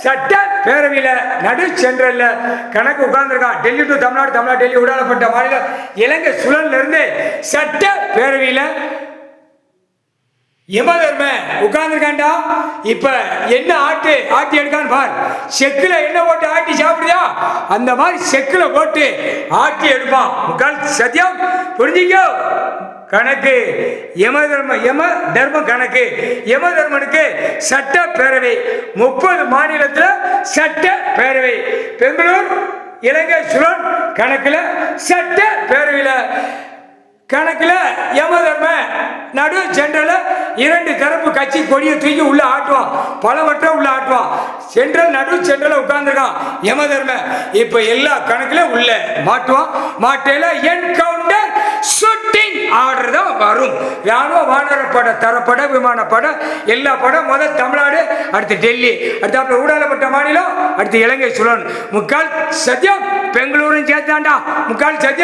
சட்ட பேரவையில் நடு சென்ட்ரல்ல கணக்கு உட்கார்ந்துருக்கான். டெல்லி டு தமிழ்நாடு, தமிழ்நாடு டெல்லி விடாலப்பட்ட மாநிலம் இலங்கை சுழல்ல இருந்து சட்ட பேரவையில் யமதர்ம உட்கார்ந்துருக்காண்டா. இப்ப என்ன ஆட்டி எடுக்கான்னு பார். செக்குல என்ன போட்டு ஆட்டி சாப்பிடுதா அந்த மாதிரி செக்குல போட்டு ஆட்டி எடுப்பான். முக்கால் சத்தியம் புரிஞ்சிக்கோ. கணக்கு யம தர்மம் கணக்கு. யம தர்மனுக்கு சட்ட பேரவை 30 மாநிலத்தில் சட்ட பேரவை. பெங்களூர் இலங்கை சுழல் கணக்கில் சட்ட பேரவையில் கணக்கில் யம தர்ம நடு சென்ட்ரல் 2 தரப்பு கட்சி கொடியை தூக்கி உள்ள ஆட்டுவான். பலவற்றை உள்ள ஆட்டுவான். சென்ட்ரல் நடு சென்ட்ரல் உட்கார்ந்துருக்கான் யம தர்ம. இப்ப எல்லா கணக்குல உள்ள மாட்டுவான். மாட்டையில என்கவுண்டர் ஷூட்டிங் ஆர்டர் தான் வரும். ராணுவ வானர பட தரப்பட விமானப்பட எல்லா படம் முதல் தமிழ்நாடு, அடுத்து டெல்லி, அடுத்து ஊடாலப்பட்ட மாநிலம், அடுத்து இலங்கை சுழன். முக்கால் சத்தியம் பெங்களூரும் சேர்த்தாண்டா. முக்கால் சத்தியம்.